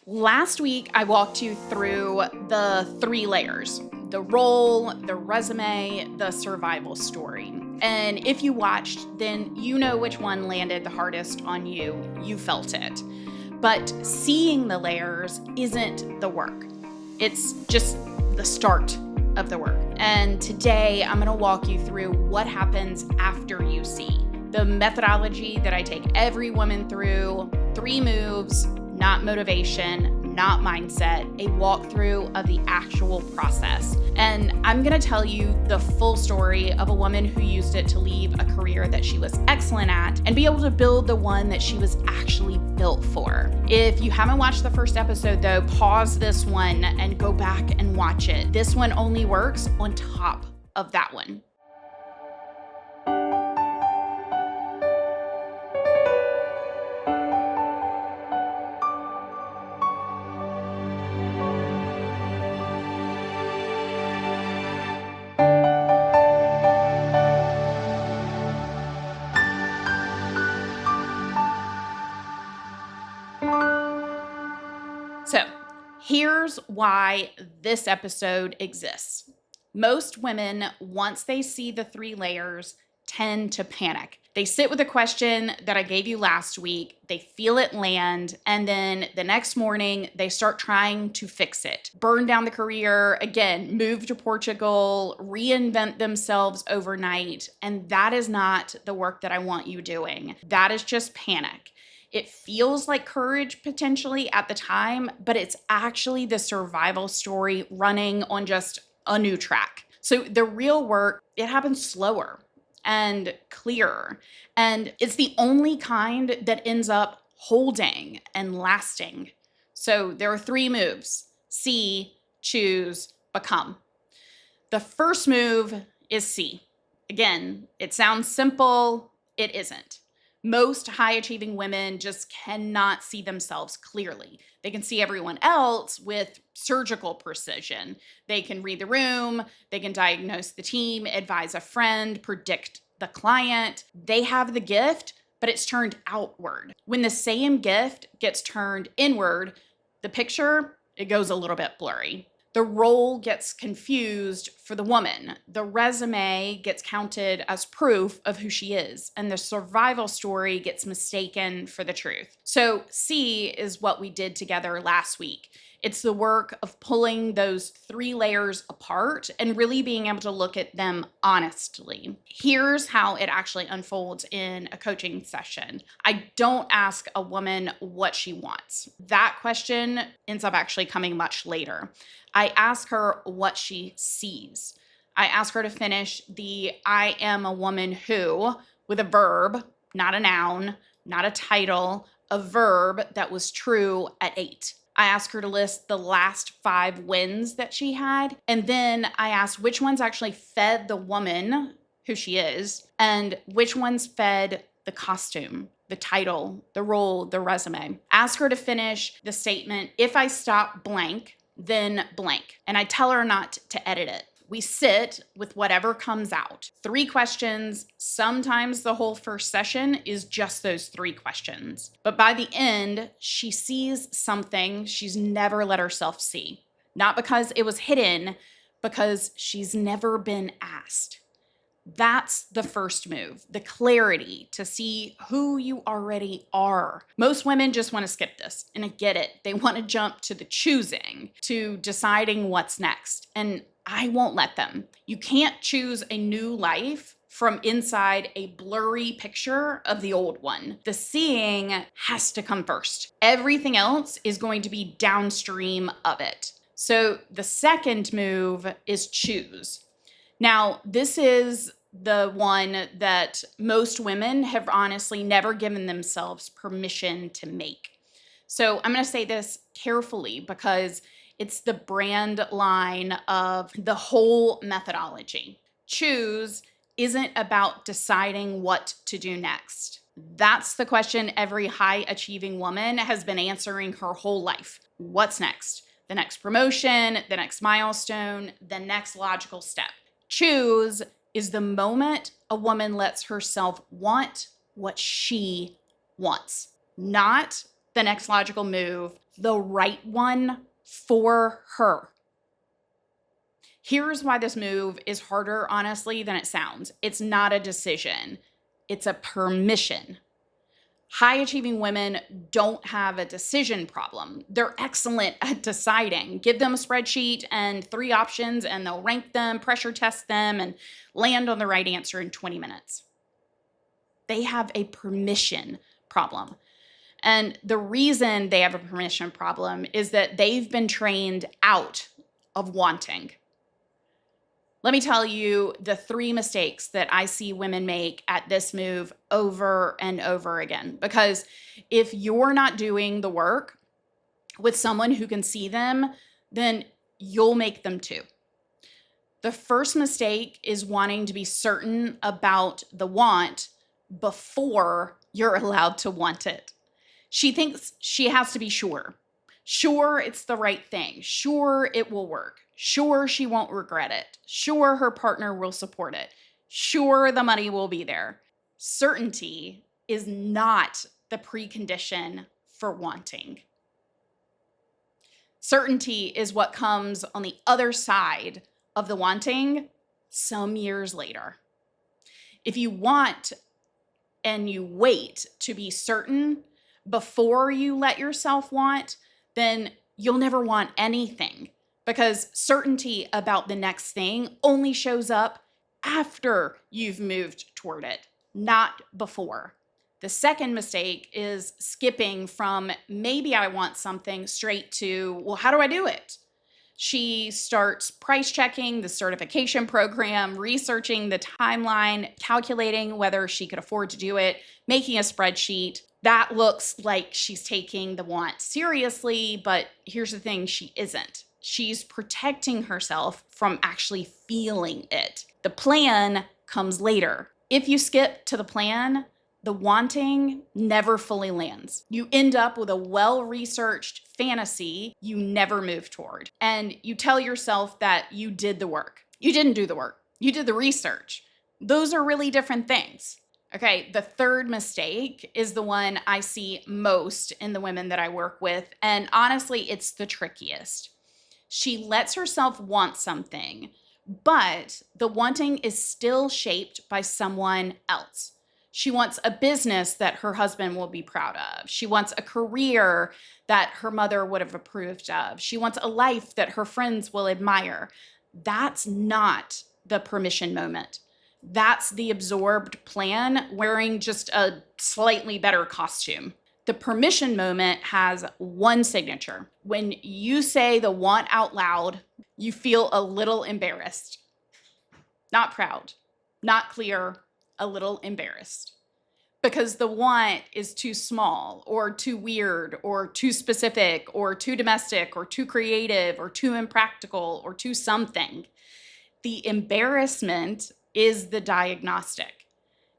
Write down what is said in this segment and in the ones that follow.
Last week, I walked you through the 3 layers: the role, the resume, the survival story. And if you watched, then you know which one landed the hardest on you. You felt it. But seeing the layers isn't the work. It's just the start of the work. And today, I'm going to walk you through what happens after you see. The methodology that I take every woman through, 3 moves, not motivation, not mindset, a walkthrough of the actual process. And I'm gonna tell you the full story of a woman who used it to leave a career that she was excellent at and be able to build the one that she was actually built for. If you haven't watched the first episode though, pause this one and go back and watch it. This one only works on top of that one. So here's why this episode exists. Most women, once they see the 3 layers, tend to panic. They sit with the question that I gave you last week, they feel it land, and then the next morning, they start trying to fix it. Burn down the career, again, move to Portugal, reinvent themselves overnight, and that is not the work that I want you doing. That is just panic. It feels like courage potentially at the time, but it's actually the survival story running on just a new track. So the real work, it happens slower and clearer, and it's the only kind that ends up holding and lasting. So there are 3 moves: see, choose, become. The first move is see. Again, it sounds simple, it isn't. Most high-achieving women just cannot see themselves clearly. They can see everyone else with surgical precision. They can read the room, they can diagnose the team, advise a friend, predict the client. They have the gift, but it's turned outward. When the same gift gets turned inward, the picture, it goes a little bit blurry. The role gets confused for the woman. The resume gets counted as proof of who she is, and the survival story gets mistaken for the truth. So C is what we did together last week. It's the work of pulling those 3 layers apart and really being able to look at them honestly. Here's how it actually unfolds in a coaching session. I don't ask a woman what she wants. That question ends up actually coming much later. I ask her what she sees. I ask her to finish the I am a woman who with a verb, not a noun, not a title, a verb that was true at 8. I asked her to list the last 5 wins that she had. And then I asked which ones actually fed the woman who she is and which ones fed the costume, the title, the role, the resume. Ask her to finish the statement, if I stop blank, then blank. And I tell her not to edit it. We sit with whatever comes out. 3 questions. Sometimes the whole first session is just those 3 questions. But by the end, she sees something she's never let herself see. Not because it was hidden, because she's never been asked. That's the first move, the clarity to see who you already are. Most women just want to skip this, and I get it. They want to jump to the choosing, to deciding what's next. And I won't let them. You can't choose a new life from inside a blurry picture of the old one. The seeing has to come first. Everything else is going to be downstream of it. So the second move is choose. Now, this is the one that most women have honestly never given themselves permission to make. So I'm going to say this carefully because it's the brand line of the whole methodology. Choose isn't about deciding what to do next. That's the question every high-achieving woman has been answering her whole life. What's next? The next promotion, the next milestone, the next logical step. Choose is the moment a woman lets herself want what she wants, not the next logical move, the right one for her. Here's why this move is harder, honestly, than it sounds. It's not a decision. It's a permission. High achieving women don't have a decision problem. They're excellent at deciding. Give them a spreadsheet and 3 options and they'll rank them, pressure test them, and land on the right answer in 20 minutes. They have a permission problem. And the reason they have a permission problem is that they've been trained out of wanting. Let me tell you the 3 mistakes that I see women make at this move over and over again. Because if you're not doing the work with someone who can see them, then you'll make them too. The first mistake is wanting to be certain about the want before you're allowed to want it. She thinks she has to be sure. Sure, it's the right thing. Sure, it will work. Sure, she won't regret it. Sure, her partner will support it. Sure, the money will be there. Certainty is not the precondition for wanting. Certainty is what comes on the other side of the wanting some years later. If you want and you wait to be certain before you let yourself want, then you'll never want anything, because certainty about the next thing only shows up after you've moved toward it, not before. The second mistake is skipping from maybe I want something straight to, well, how do I do it? She starts price checking the certification program, researching the timeline, calculating whether she could afford to do it, making a spreadsheet. That looks like she's taking the want seriously, but here's the thing, she isn't. She's protecting herself from actually feeling it. The plan comes later. If you skip to the plan, the wanting never fully lands. You end up with a well-researched fantasy you never move toward. And you tell yourself that you did the work. You didn't do the work. You did the research. Those are really different things. Okay, the third mistake is the one I see most in the women that I work with. And honestly, it's the trickiest. She lets herself want something, but the wanting is still shaped by someone else. She wants a business that her husband will be proud of. She wants a career that her mother would have approved of. She wants a life that her friends will admire. That's not the permission moment. That's the absorbed plan wearing just a slightly better costume. The permission moment has one signature. When you say the want out loud, you feel a little embarrassed. Not proud, not clear, a little embarrassed. Because the want is too small or too weird or too specific or too domestic or too creative or too impractical or too something. The embarrassment is the diagnostic.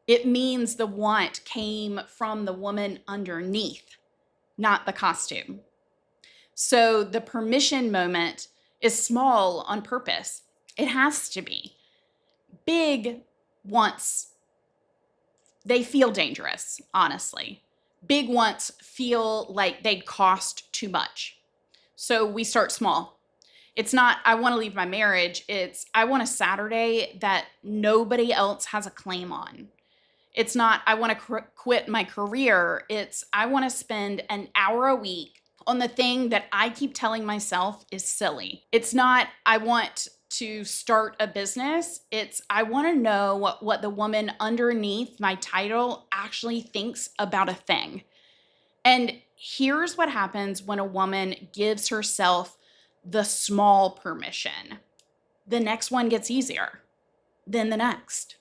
It means the want came from the woman underneath, not the costume. So the permission moment is small on purpose. It has to be. Big wants, they feel dangerous, honestly. Big wants feel like they'd cost too much. So we start small. It's not, I want to leave my marriage. It's, I want a Saturday that nobody else has a claim on. It's not, I want to quit my career. It's, I want to spend an hour a week on the thing that I keep telling myself is silly. It's not, I want to start a business. It's, I want to know what the woman underneath my title actually thinks about a thing. And here's what happens when a woman gives herself the small permission. The next one gets easier, then the next.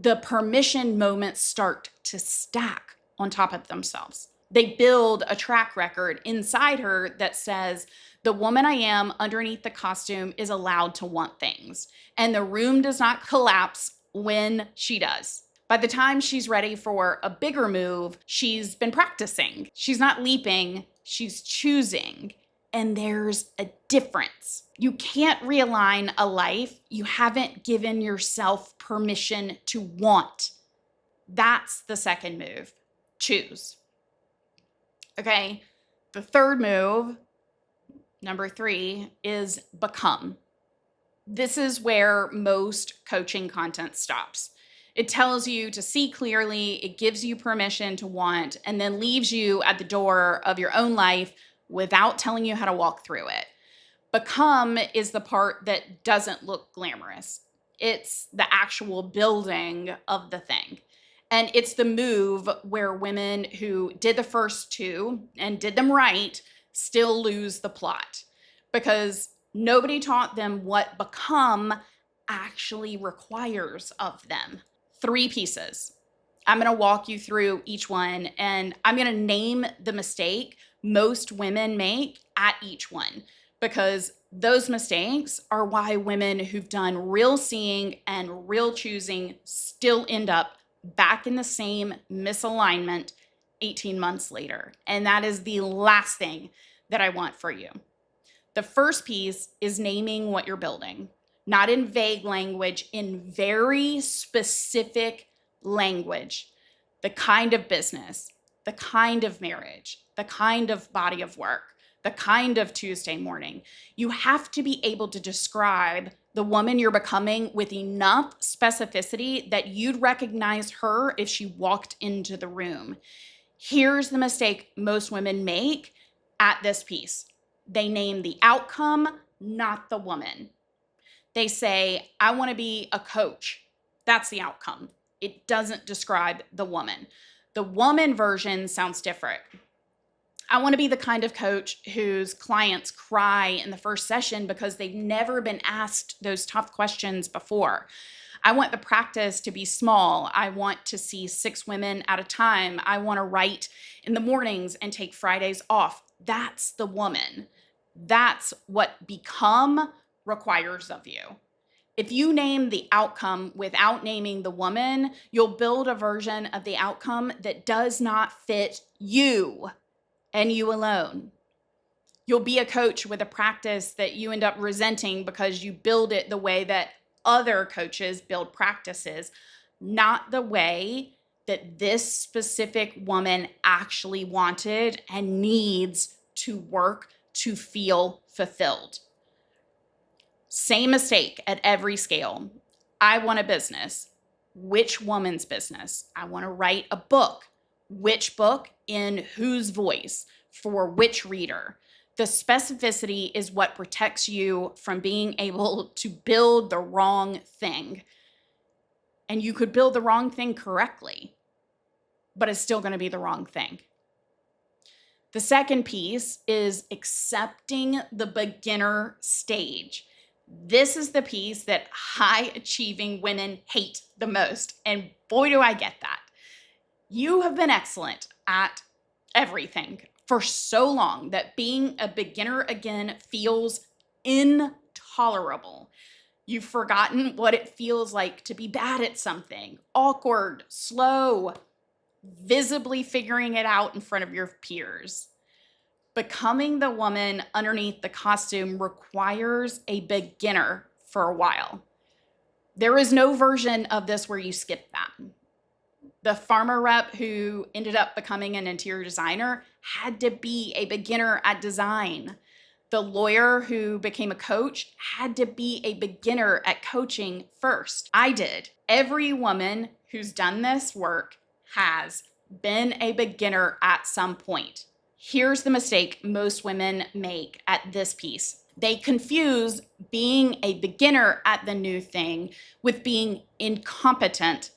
The permission moments start to stack on top of themselves. They build a track record inside her that says, the woman I am underneath the costume is allowed to want things, and the room does not collapse when she does. By the time she's ready for a bigger move, she's been practicing. She's not leaping, she's choosing. And there's a difference. You can't realign a life you haven't given yourself permission to want. That's the second move. Choose. Okay, The third move, number 3, is become. This is where most coaching content stops. It tells you to see clearly, it gives you permission to want, and then leaves you at the door of your own life without telling you how to walk through it. Become is the part that doesn't look glamorous. It's the actual building of the thing. And it's the move where women who did the first 2 and did them right still lose the plot because nobody taught them what become actually requires of them. 3 pieces. I'm going to walk you through each one, and I'm going to name the mistake most women make at each one, because those mistakes are why women who've done real seeing and real choosing still end up back in the same misalignment 18 months later. And that is the last thing that I want for you. The first piece is naming what you're building, not in vague language, in very specific language. The kind of business, the kind of marriage, the kind of body of work, the kind of Tuesday morning. You have to be able to describe the woman you're becoming with enough specificity that you'd recognize her if she walked into the room. Here's the mistake most women make at this piece. They name the outcome, not the woman. They say, I want to be a coach. That's the outcome. It doesn't describe the woman. The woman version sounds different. I want to be the kind of coach whose clients cry in the first session because they've never been asked those tough questions before. I want the practice to be small. I want to see 6 women at a time. I want to write in the mornings and take Fridays off. That's the woman. That's what become requires of you. If you name the outcome without naming the woman, you'll build a version of the outcome that does not fit you and you alone. You'll be a coach with a practice that you end up resenting because you build it the way that other coaches build practices, not the way that this specific woman actually wanted and needs to work to feel fulfilled. Same mistake at every scale. I want a business. Which woman's business? I want to write a book. Which book? In whose voice? For which reader? The specificity is what protects you from being able to build the wrong thing. And you could build the wrong thing correctly, but it's still going to be the wrong thing. The second piece is accepting the beginner stage. This is the piece that high achieving women hate the most. And boy, do I get that. You have been excellent at everything for so long that being a beginner again feels intolerable. You've forgotten what it feels like to be bad at something, awkward, slow, visibly figuring it out in front of your peers. Becoming the woman underneath the costume requires a beginner for a while. There is no version of this where you skip that. The Pharma rep who ended up becoming an interior designer had to be a beginner at design. The lawyer who became a coach had to be a beginner at coaching first. I did. Every woman who's done this work has been a beginner at some point. Here's the mistake most women make at this piece. They confuse being a beginner at the new thing with being incompetent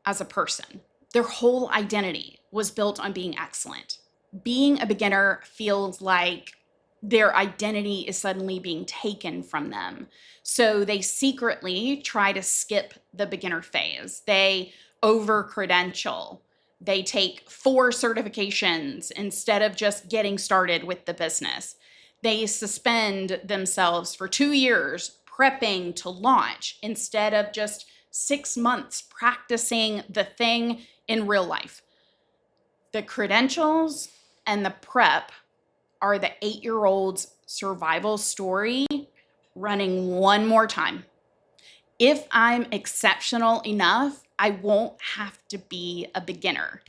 as a person. Their whole identity was built on being excellent. Being a beginner feels like their identity is suddenly being taken from them. So they secretly try to skip the beginner phase. They over-credential. They take 4 certifications instead of just getting started with the business. They suspend themselves for 2 years prepping to launch instead of just 6 months practicing the thing in real life. The credentials and the prep are the 8-year-old's survival story running one more time. If I'm exceptional enough, I won't have to be a beginner.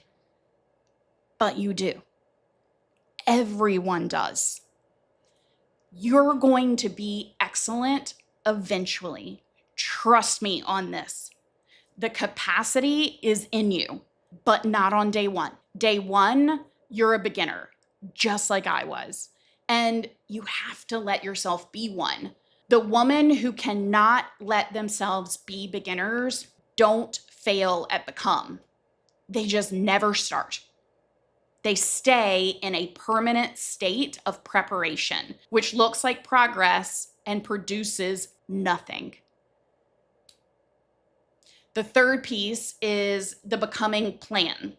But you do. Everyone does. You're going to be excellent eventually. Trust me on this. The capacity is in you, but not on day one. Day one, you're a beginner, just like I was. And you have to let yourself be one. The woman who cannot let themselves be beginners don't fail at become. They just never start. They stay in a permanent state of preparation, which looks like progress and produces nothing. The third piece is the becoming plan.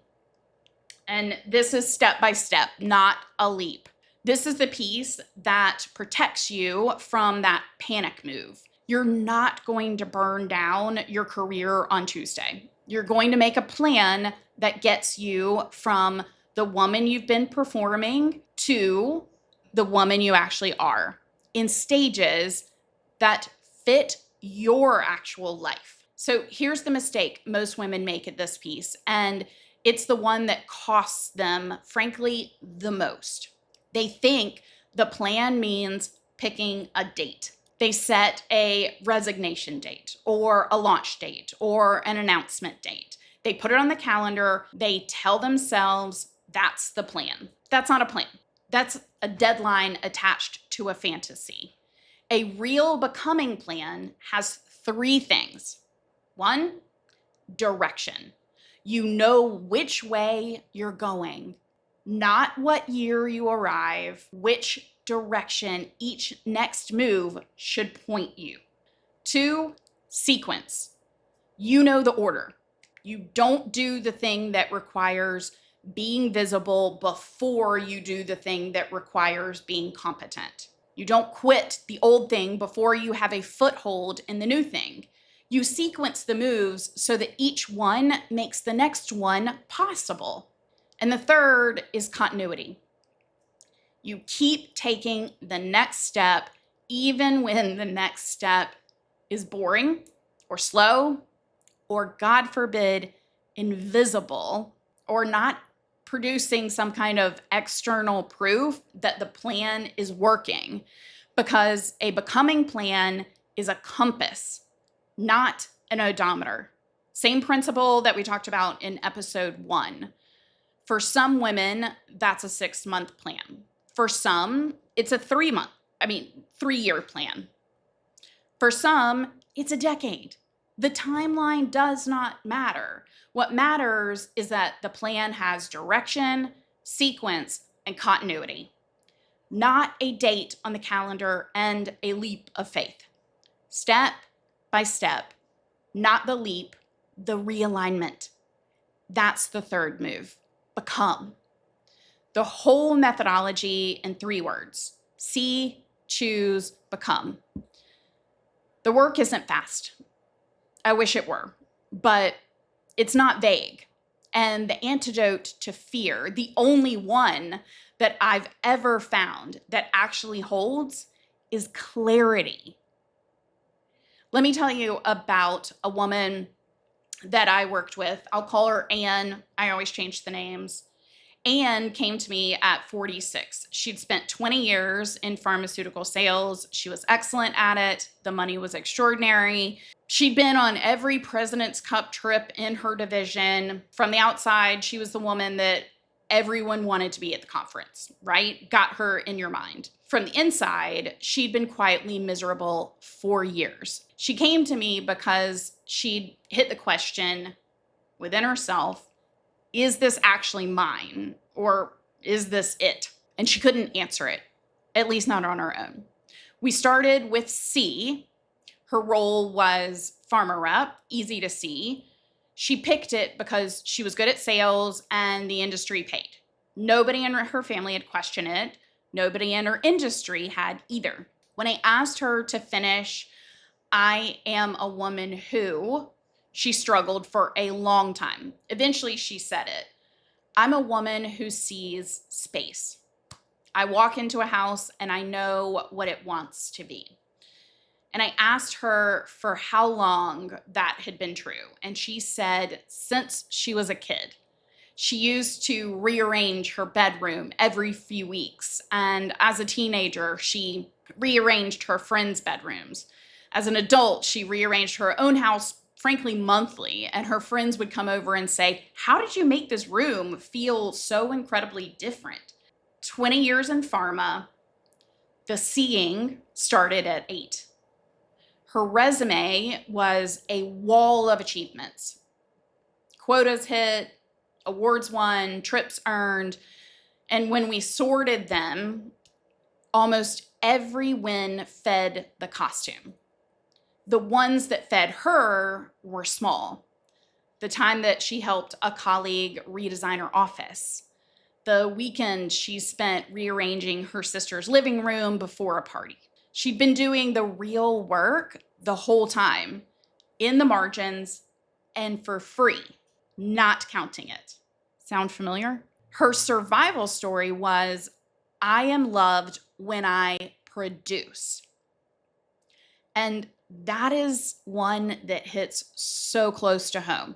And this is step by step, not a leap. This is the piece that protects you from that panic move. You're not going to burn down your career on Tuesday. You're going to make a plan that gets you from the woman you've been performing to the woman you actually are in stages that fit your actual life. So here's the mistake most women make at this piece, and it's the one that costs them, frankly, the most. They think the plan means picking a date. They set a resignation date or a launch date or an announcement date. They put it on the calendar. They tell themselves that's the plan. That's not a plan. That's a deadline attached to a fantasy. A real becoming plan has three things. One, direction. You know which way you're going, not what year you arrive, which direction each next move should point you. Two, sequence. You know the order. You don't do the thing that requires being visible before you do the thing that requires being competent. You don't quit the old thing before you have a foothold in the new thing. You sequence the moves so that each one makes the next one possible. And the third is continuity. You keep taking the next step, even when the next step is boring or slow or, God forbid, invisible or not producing some kind of external proof that the plan is working, because a becoming plan is a compass, not an odometer. Same principle that we talked about in episode 1. For some women, that's a 6-month plan. For some, it's a 3-year plan. For some, it's a decade. The timeline does not matter. What matters is that the plan has direction, sequence, and continuity, not a date on the calendar and a leap of faith. Step by step, not the leap, the realignment. That's the third move, become. The whole methodology in 3 words: see, choose, become. The work isn't fast. I wish it were, but it's not vague. And the antidote to fear, the only one that I've ever found that actually holds, is clarity. Let me tell you about a woman that I worked with. I'll call her Anne. I always change the names. Anne came to me at 46. She'd spent 20 years in pharmaceutical sales. She was excellent at it. The money was extraordinary. She'd been on every President's Cup trip in her division. From the outside, she was the woman that everyone wanted to be at the conference, right? Got her in your mind. From the inside, she'd been quietly miserable for years. She came to me because she'd hit the question within herself: is this actually mine, or is this it? And she couldn't answer it, at least not on her own. We started with C. Her role was Pharma rep, easy to see. She picked it because she was good at sales and the industry paid. Nobody in her family had questioned it. Nobody in her industry had either. When I asked her to finish, I am a woman who, she struggled for a long time. Eventually, she said it. I'm a woman who sees space. I walk into a house and I know what it wants to be. And I asked her for how long that had been true. And she said since she was a kid. She used to rearrange her bedroom every few weeks. And as a teenager, she rearranged her friends' bedrooms. As an adult, she rearranged her own house, frankly, monthly. And her friends would come over and say, "How did you make this room feel so incredibly different?" 20 years in pharma, the seeing started at 8. Her resume was a wall of achievements. Quotas hit, awards won, trips earned. And when we sorted them, almost every win fed the costume. The ones that fed her were small. The time that she helped a colleague redesign her office. The weekend she spent rearranging her sister's living room before a party. She'd been doing the real work the whole time, in the margins, and for free, not counting it. Sound familiar? Her survival story was, "I am loved when I produce." And that is one that hits so close to home.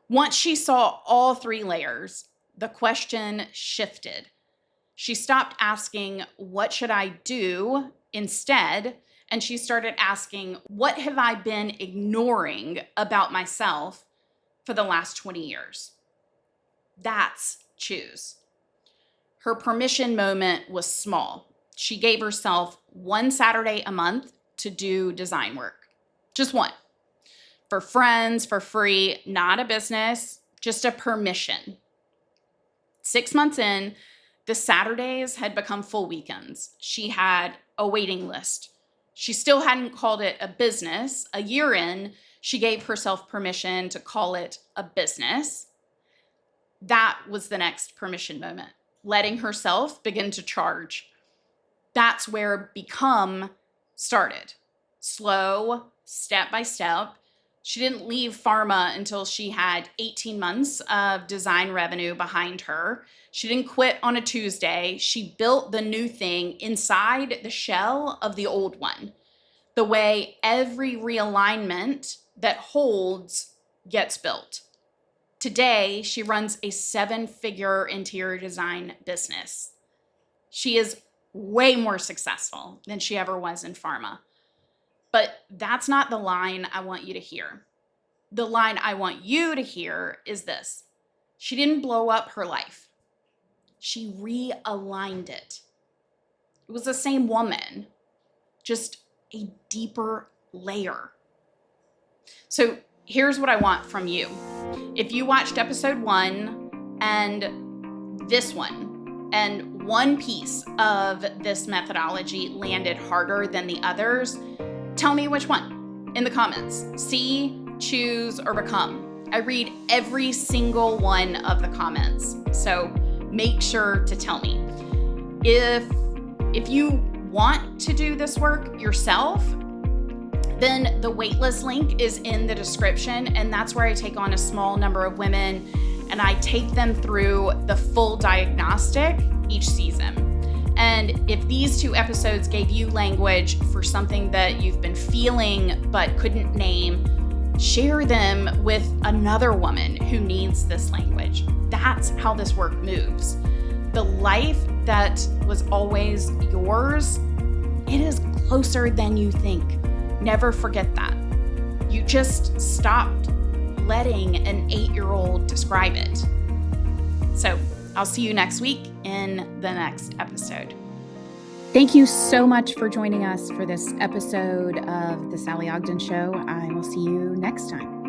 Once she saw all 3 layers, the question shifted. She stopped asking, "What should I do?" instead, and she started asking, "What have I been ignoring about myself for the last 20 years?" That's choose. Her permission moment was small. She gave herself 1 Saturday a month to do design work. Just one. For friends, for free, not a business, just a permission. 6 months in, the Saturdays had become full weekends. She had a waiting list. She still hadn't called it a business. A year in, she gave herself permission to call it a business. That was the next permission moment, letting herself begin to charge. That's where become started. Slow, step by step. She didn't leave pharma until she had 18 months of design revenue behind her. She didn't quit on a Tuesday. She built the new thing inside the shell of the old one, the way every realignment that holds gets built. Today, she runs a 7-figure interior design business. She is way more successful than she ever was in pharma. But that's not the line I want you to hear. The line I want you to hear is this: she didn't blow up her life. She realigned it. It was the same woman, just a deeper layer. So here's what I want from you. If you watched episode 1 and this one, and one piece of this methodology landed harder than the others, tell me which one in the comments. See, choose, or become. I read every single one of the comments, so make sure to tell me. If you want to do this work yourself, then the waitlist link is in the description, and that's where I take on a small number of women and I take them through the full diagnostic each season. And if these 2 episodes gave you language for something that you've been feeling but couldn't name, share them with another woman who needs this language. That's how this work moves. The life that was always yours, it is closer than you think. Never forget that. You just stopped letting an 8-year-old describe it. So I'll see you next week in the next episode. Thank you so much for joining us for this episode of the Sallie Ogden Show. I will see you next time.